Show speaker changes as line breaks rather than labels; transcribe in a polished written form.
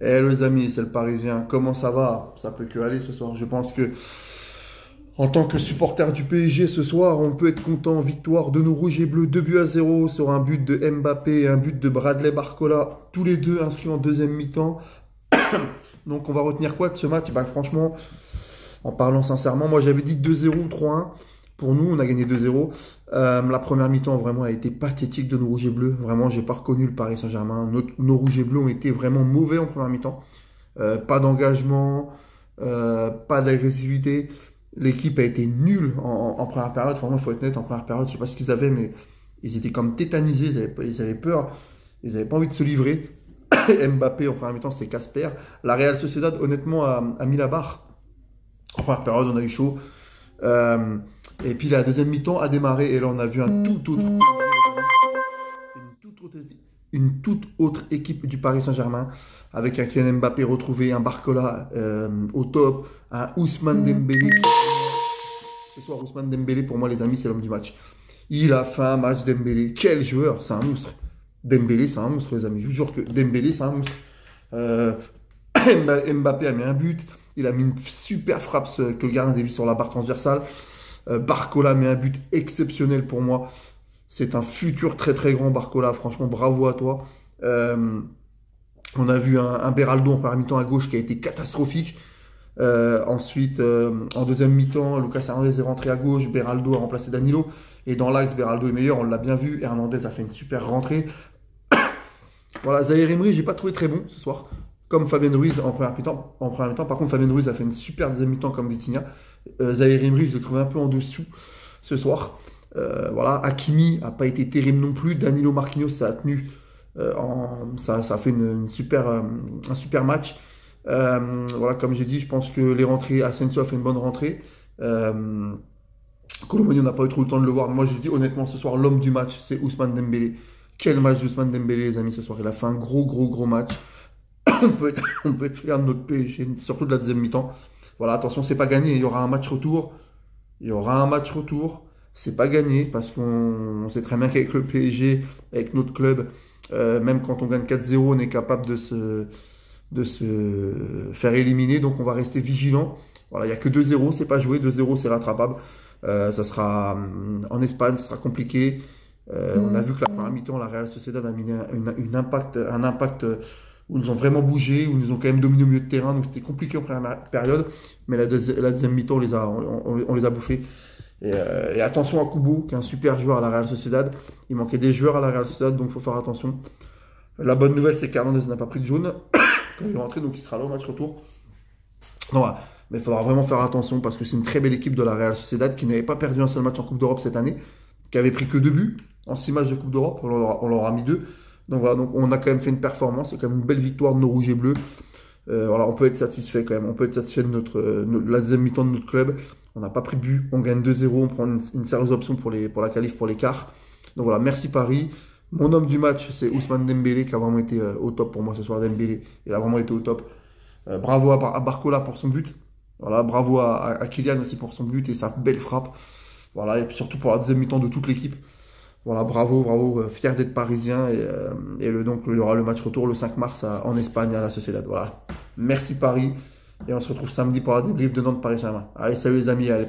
Eh les amis, c'est le Parisien. Comment ça va? Ça peut que aller ce soir. Je pense que en tant que supporter du PSG ce soir, on peut être content. Victoire de nos rouges et bleus, 2 buts à 0 sur un but de Mbappé et un but de Bradley Barcola, tous les deux inscrits en deuxième mi-temps. Donc on va retenir quoi de ce match? Bah, franchement, en parlant sincèrement, moi j'avais dit 2-0 ou 3-1. Pour nous, on a gagné 2-0. La première mi-temps, vraiment, a été pathétique de nos rouges et bleus. Vraiment, j'ai pas reconnu le Paris Saint-Germain. Nos rouges et bleus ont été vraiment mauvais en première mi-temps. Pas d'engagement, pas d'agressivité. L'équipe a été nulle en première période. Vraiment, il faut être net, en première période, je sais pas ce qu'ils avaient, mais ils étaient comme tétanisés. Ils avaient peur. Ils n'avaient pas envie de se livrer. Mbappé, en première mi-temps, c'est Casper. La Real Sociedad, honnêtement, a mis la barre. En première période, on a eu chaud. Et puis la deuxième mi-temps a démarré et là on a vu une toute autre équipe du Paris Saint-Germain avec un Kylian Mbappé retrouvé, un Barcola au top, un Ousmane Dembélé. Ce soir, Ousmane Dembélé, pour moi les amis, c'est l'homme du match. Il a fait un match Dembélé. Quel joueur, c'est un monstre. Dembélé, c'est un monstre les amis. Je vous jure que Dembélé, c'est un monstre. Mbappé a mis un but. Il a mis une super frappe que le gardien dévie sur la barre transversale. Barcola met un but exceptionnel pour moi. C'est un futur très très grand Barcola. Franchement, bravo à toi. On a vu un Beraldo en première mi-temps à gauche qui a été catastrophique. Ensuite, en deuxième mi-temps, Lucas Hernandez est rentré à gauche. Beraldo a remplacé Danilo. Et dans l'axe, Beraldo est meilleur. On l'a bien vu. Hernandez a fait une super rentrée. Voilà, Zaïre Emery, j'ai pas trouvé très bon ce soir. Comme Fabien Ruiz en première mi-temps. Par contre, Fabien Ruiz a fait une super deuxième mi-temps comme Vitinha. Zaïre Emery, je l'ai trouvé un peu en dessous ce soir. Voilà, Hakimi n'a pas été terrible non plus. Danilo Marquinhos, ça a tenu. Ça a fait un super match. Voilà, comme j'ai dit, je pense que les rentrées, Asensio a fait une bonne rentrée. Colomani, on n'a pas eu trop le temps de le voir. Moi, je dis honnêtement, ce soir, l'homme du match, c'est Ousmane Dembélé. Quel match d'Ousmane Dembélé, les amis, ce soir. Il a fait un gros match. on peut être fier de notre PSG, surtout de la deuxième mi-temps. Voilà, attention, c'est pas gagné. Il y aura un match retour. C'est pas gagné parce qu'on sait très bien qu'avec le PSG, avec notre club, même quand on gagne 4-0, on est capable de se faire éliminer. Donc on va rester vigilant. Voilà, il n'y a que 2-0, c'est pas joué. 2-0, c'est rattrapable. Ça sera en Espagne, ça sera compliqué. On a vu que la première mi-temps, la Real Sociedad a mis un impact où ils nous ont vraiment bougé, où ils nous ont quand même dominé au milieu de terrain. Donc c'était compliqué en première période. Mais la deuxième mi-temps, on les a bouffés. Et attention à Kubo, qui est un super joueur à la Real Sociedad. Il manquait des joueurs à la Real Sociedad, donc il faut faire attention. La bonne nouvelle, c'est qu'Hernandez n'a pas pris de jaune quand il est rentré, donc il sera là au match retour. Non, voilà. Mais il faudra vraiment faire attention parce que c'est une très belle équipe de la Real Sociedad qui n'avait pas perdu un seul match en Coupe d'Europe cette année, qui avait pris que 2 buts en 6 matchs de Coupe d'Europe. On leur a mis 2. Donc voilà, donc on a quand même fait une performance. C'est quand même une belle victoire de nos rouges et bleus. Voilà, on peut être satisfait quand même. On peut être satisfait de la deuxième mi-temps de notre club. On n'a pas pris de but. On gagne 2-0. On prend une sérieuse option pour la qualif, pour l'écart. Donc voilà, merci Paris. Mon homme du match, c'est Ousmane Dembélé qui a vraiment été au top pour moi ce soir. Dembélé, il a vraiment été au top. Bravo à Barcola pour son but. Voilà, bravo à Kylian aussi pour son but et sa belle frappe. Voilà, et puis surtout pour la deuxième mi-temps de toute l'équipe. Voilà, bravo, fier d'être parisien. Donc, il y aura le match retour le 5 mars en Espagne à la Sociedad. Voilà, merci Paris. Et on se retrouve samedi pour la débrief de Nantes Paris Saint-Germain. Allez, salut les amis, allez.